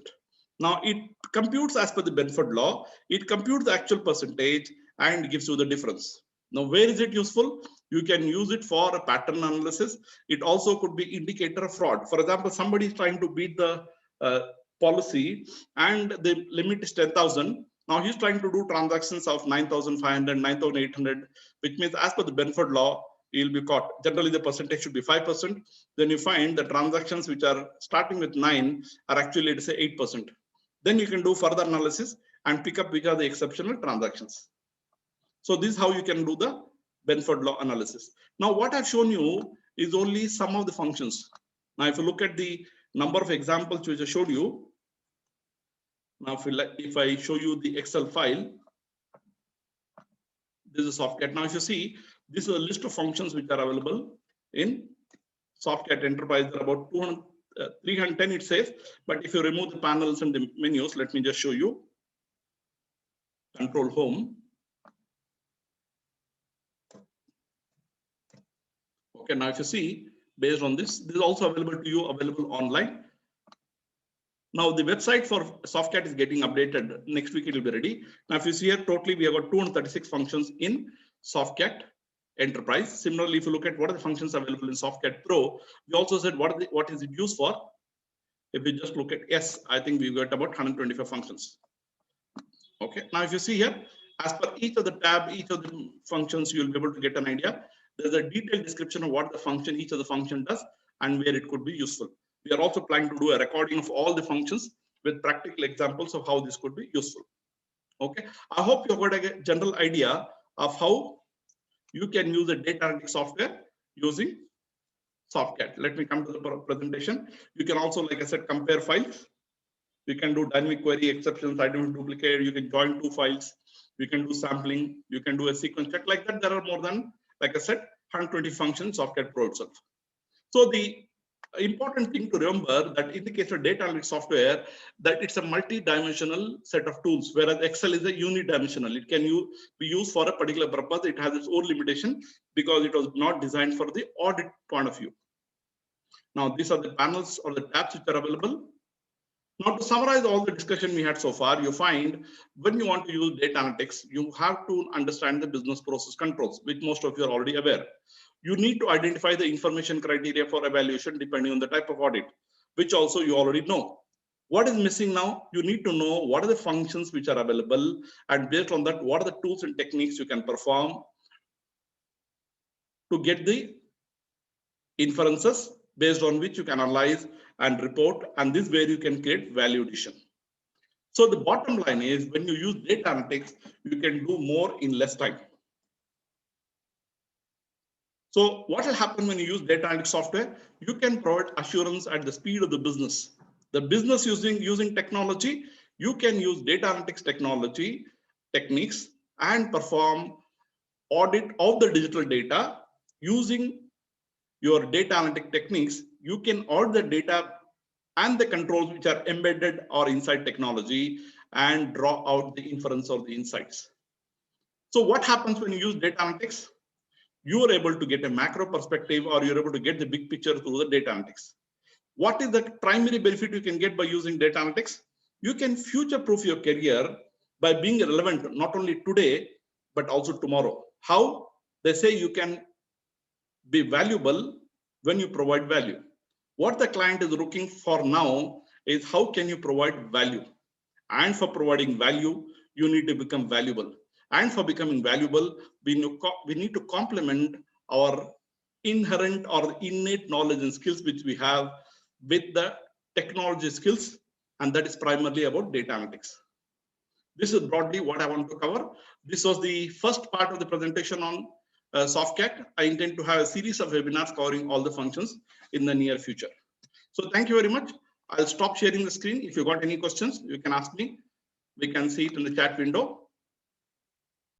[SPEAKER 1] Now, it computes as per the Benford law. It computes the actual percentage and gives you the difference. Now, where is it useful? You can use it for a pattern analysis. It also could be indicator of fraud. For example, somebody is trying to beat the policy and the limit is 10,000. Now he's trying to do transactions of 9,500, 9,800, which means as per the Benford law, you'll be caught. Generally, the percentage should be 5%. Then you find the transactions which are starting with 9 are actually, let's say, 8%. Then you can do further analysis and pick up which are the exceptional transactions. So this is how you can do the Benford law analysis. Now, what I've shown you is only some of the functions. Now, if you look at the number of examples which I showed you, now, if I show you the Excel file, this is Softcat. Now, if you see, this is a list of functions which are available in Softcat Enterprise. There are about 310 it says, but if you remove the panels and the menus, let me just show you. Control Home. Okay, now if you see, based on this is also available to you, available online. Now the website for Softcat is getting updated. Next week it will be ready. Now if you see here, totally we have got 236 functions in Softcat Enterprise. Similarly, if you look at what are the functions available in Softcat Pro, we also said what is it used for. If we just look at S, I think we got about 125 functions. Okay. Now if you see here, as per each of the tab, each of the functions, you will be able to get an idea. There's a detailed description of what the function, each of the function does and where it could be useful. We are also planning to do a recording of all the functions with practical examples of how this could be useful. Okay, I hope you got a general idea of how you can use the data analytics software using Softcat. Let me come to the presentation. You can also, like I said, compare files. You can do dynamic query exceptions, identify duplicate. You can join 2 files. You can do sampling. You can do a sequence check. Like that, there are more than, like I said, 120 functions Softcat Pro itself. So the important thing to remember that in the case of data analytics software, that it's a multi-dimensional set of tools, whereas Excel is a unidimensional. It can be used for a particular purpose. It has its own limitation because it was not designed for the audit point of view. Now, these are the panels or the tabs which are available. Now, to summarize all the discussion we had so far, you find when you want to use data analytics, you have to understand the business process controls, which most of you are already aware. You need to identify the information criteria for evaluation depending on the type of audit, which also you already know. What is missing now? You need to know what are the functions which are available, and based on that, what are the tools and techniques you can perform to get the inferences based on which you can analyze and report, and this way you can create value addition. So the bottom line is, when you use data analytics, you can do more in less time. So what will happen when you use data analytics software? You can provide assurance at the speed of the business. The business using technology, you can use data analytics techniques and perform audit of the digital data using your data analytic techniques. You can audit the data and the controls which are embedded or inside technology and draw out the inference or the insights. So what happens when you use data analytics? You are able to get a macro perspective, or you're able to get the big picture through the data analytics. What is the primary benefit you can get by using data analytics? You can future-proof your career by being relevant not only today, but also tomorrow. How? They say you can be valuable when you provide value. What the client is looking for now is how can you provide value? And for providing value, you need to become valuable. And for becoming valuable, we need to complement our inherent or innate knowledge and skills which we have with the technology skills, and that is primarily about data analytics. This is broadly what I want to cover. This was the first part of the presentation on Softcat. I intend to have a series of webinars covering all the functions in the near future. So thank you very much. I'll stop sharing the screen. If you got any questions, you can ask me. We can see it in the chat window.